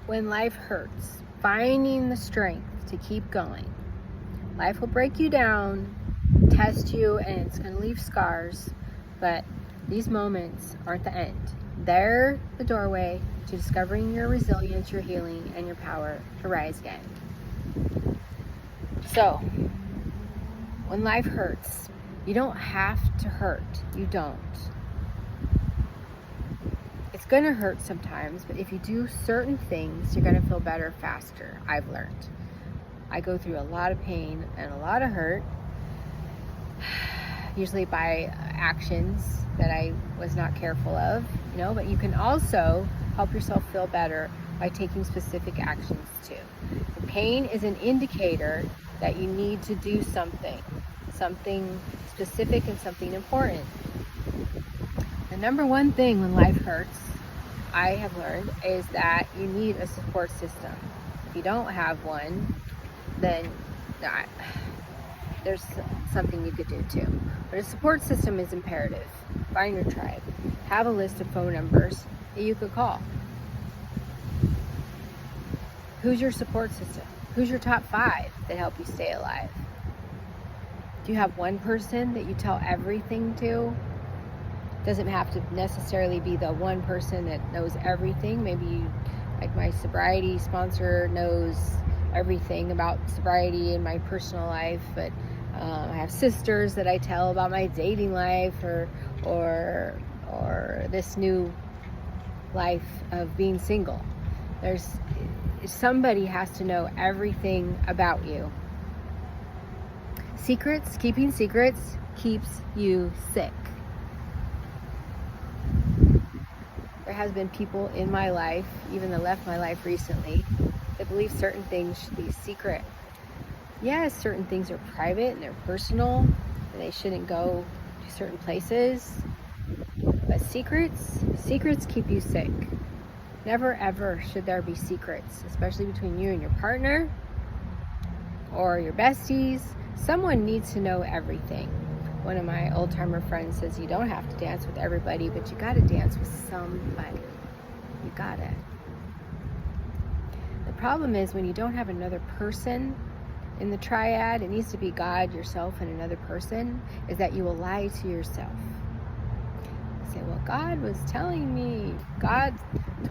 when life hurts, finding the strength to keep going. Life will break you down, test you, and it's going to leave scars, but these moments aren't the end. They're the doorway to discovering your resilience, your healing, and your power to rise again. So, when life hurts, you don't have to hurt. You don't. It's going to hurt sometimes, but if you do certain things, you're going to feel better faster. I've learned. I go through a lot of pain and a lot of hurt, usually by actions that I was not careful of, but you can also help yourself feel better by taking specific actions too. The pain is an indicator that you need to do something specific and something important. The number one thing when life hurts, I have learned, is that you need a support system. If you don't have one, then there's something you could do too. But a support system is imperative. Find your tribe. Have a list of phone numbers that you could call. Who's your support system? Who's your top 5 that help you stay alive? Do you have one person that you tell everything to? Doesn't have to necessarily be the one person that knows everything. Maybe like my sobriety sponsor knows everything about sobriety in my personal life, but I have sisters that I tell about my dating life or this new life of being single. Somebody has to know everything about you. Keeping secrets keeps you sick. There has been people in my life, even that left my life recently, that believe certain things should be secret. Yes, certain things are private and they're personal, and they shouldn't go to certain places. But secrets keep you sick. Never ever should there be secrets, especially between you and your partner or your besties. Someone needs to know everything. One of my old-timer friends says you don't have to dance with everybody, but you gotta dance with somebody. You gotta. The problem is when you don't have another person in the triad, it needs to be God, yourself, and another person, is that you will lie to yourself. You say, well, God was telling me, God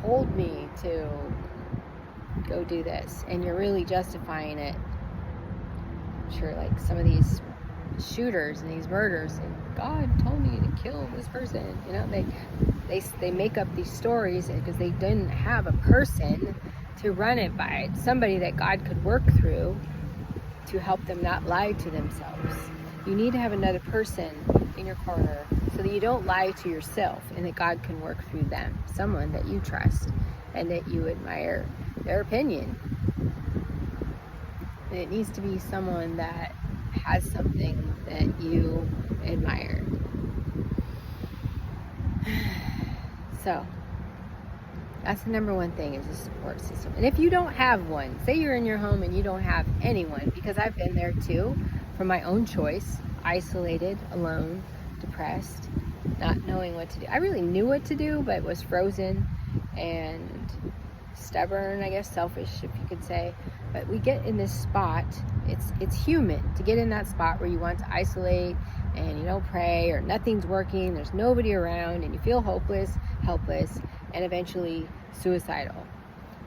told me to go do this, and you're really justifying it. I'm sure like some of these shooters and these murders, and God told me to kill this person. They make up these stories because they didn't have a person to run it by, somebody that God could work through to help them not lie to themselves. You need to have another person in your corner so that you don't lie to yourself, and that God can work through them, someone that you trust and that you admire their opinion. And it needs to be someone that has something that you admire. So that's the number one thing, is a support system. And if you don't have one, say you're in your home and you don't have anyone, because I've been there too, from my own choice, isolated, alone, depressed, not knowing what to do. I really knew what to do, but was frozen and stubborn, I guess, selfish, if you could say. But we get in this spot, it's human to get in that spot where you want to isolate and you don't pray, or nothing's working, there's nobody around, and you feel hopeless, helpless, and eventually suicidal.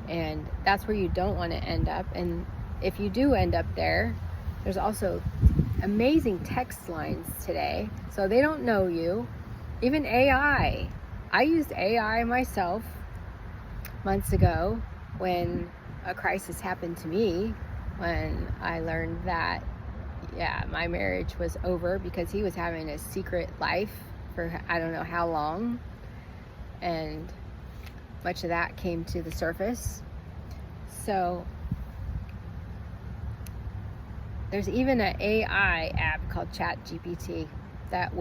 And that's where you don't want to end up. And if you do end up there, there's also amazing text lines today, so they don't know you. Even AI. I used AI myself months ago when a crisis happened to me, when I learned that my marriage was over because he was having a secret life for I don't know how long, and much of that came to the surface. So there's even an AI app called ChatGPT that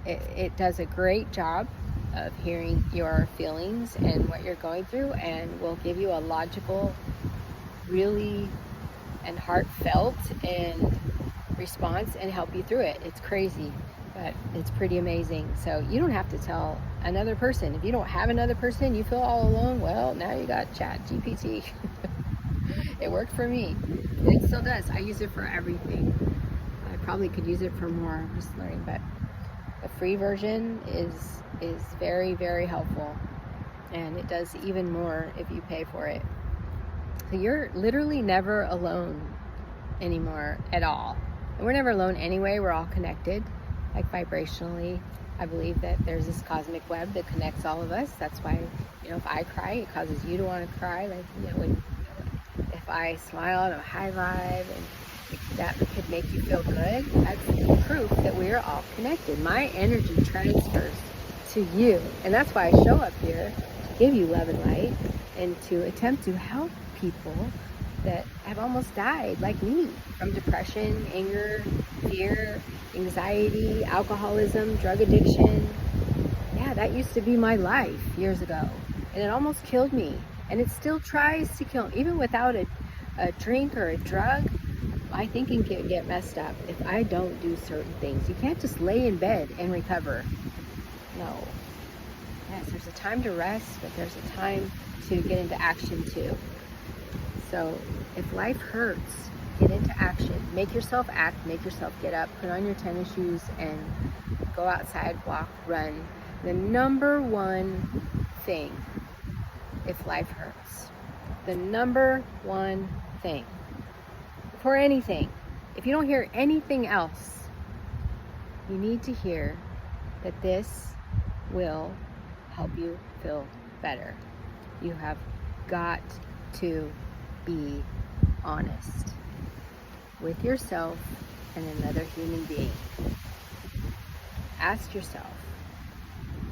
it does a great job of hearing your feelings and what you're going through, and will give you a logical, really, and heartfelt and response and help you through it. It's crazy. but it's pretty amazing. So you don't have to tell another person. If you don't have another person, you feel all alone, well, now you got Chat GPT. It worked for me. It still does. I use it for everything. I probably could use it for more. I'm just learning, but the free version is very, very helpful, and it does even more if you pay for it. So you're literally never alone anymore at all. And we're never alone anyway. We're all connected, like vibrationally. I believe that there's this cosmic web that connects all of us. That's why, if I cry, it causes you to want to cry. Like, if I smile and I'm high vibe, and that could make you feel good, that's proof that we are all connected. My energy transfers to you. And that's why I show up here to give you love and light, and to attempt to help people that have almost died, like me, from depression, anger, fear, anxiety, alcoholism, drug addiction. Yeah, that used to be my life years ago, and it almost killed me, and it still tries to kill me. Even without a drink or a drug, my thinking can get messed up if I don't do certain things. You can't just lay in bed and recover. No. Yes, there's a time to rest, but there's a time to get into action too. So if life hurts, get into action. Make yourself act, make yourself get up, put on your tennis shoes, and go outside, walk, run. The number one thing, if life hurts, the number one thing for anything, if you don't hear anything else, you need to hear that this will help you feel better. You have got to be honest with yourself and another human being. Ask yourself,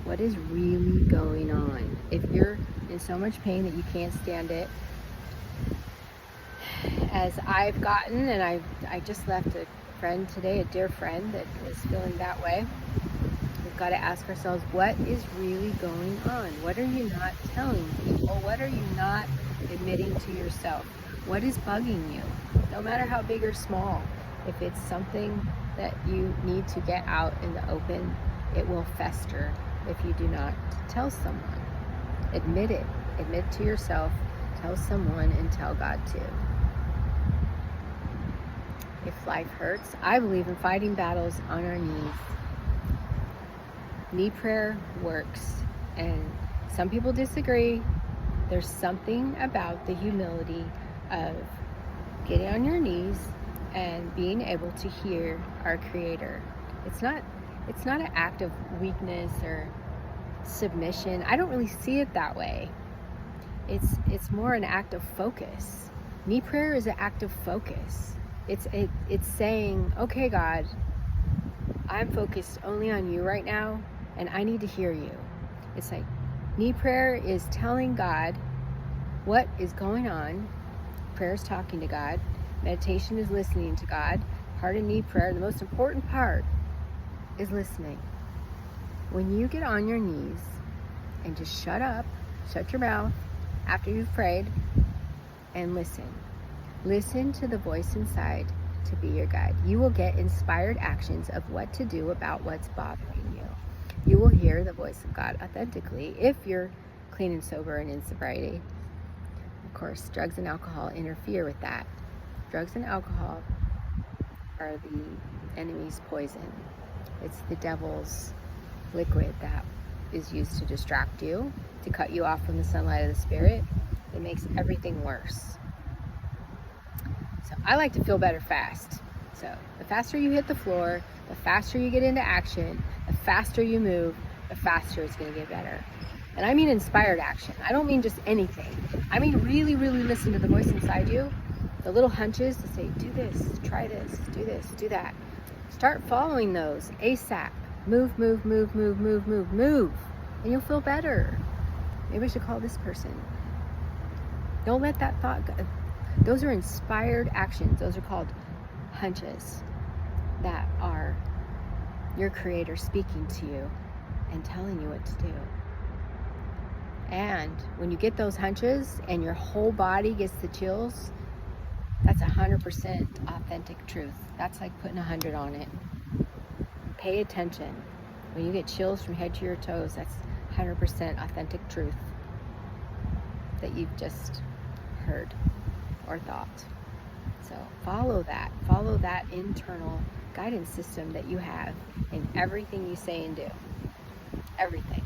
what is really going on? If you're in so much pain that you can't stand it, as I've gotten, and I just left a friend today, a dear friend that was feeling that way, we've got to ask ourselves, what is really going on? What are you not telling people? What are you not admitting to yourself? What is bugging you? No matter how big or small, if it's something that you need to get out in the open, it will fester if you do not tell someone. Admit it. Admit to yourself, tell someone, and tell God too. If life hurts, I believe in fighting battles on our knees. Knee prayer works, and some people disagree. There's something about the humility of getting on your knees and being able to hear our Creator. It's not an act of weakness or submission. I don't really see it that way. It's more an act of focus. Knee prayer is an act of focus. It's saying, okay, God, I'm focused only on you right now, and I need to hear you. It's like knee prayer is telling God what is going on. Prayer is talking to God. Meditation is listening to God. Part of knee prayer, the most important part, is listening. When you get on your knees and just shut up, shut your mouth after you've prayed, and listen. Listen to the voice inside to be your guide. You will get inspired actions of what to do about what's bothering you. You will hear the voice of God authentically if you're clean and sober and in sobriety. Of course, drugs and alcohol interfere with that. Drugs and alcohol are the enemy's poison. It's the devil's liquid that is used to distract you, to cut you off from the sunlight of the Spirit. It makes everything worse. So I like to feel better fast. So the faster you hit the floor, the faster you get into action, the faster you move, the faster it's going to get better. And I mean inspired action. I don't mean just anything. I mean really, really listen to the voice inside you, the little hunches to say, do this, try this, do this, do that. Start following those ASAP. Move, move, move, move, move, move, move. And you'll feel better. Maybe I should call this person. Don't let that thought go. Those are inspired actions. Those are called hunches that are your Creator speaking to you and telling you what to do. And when you get those hunches and your whole body gets the chills, that's 100% authentic truth. That's like putting 100 on it. Pay attention. When you get chills from head to your toes, that's 100% authentic truth that you've just heard or thought. So follow that internal guidance system that you have in everything you say and do. Everything.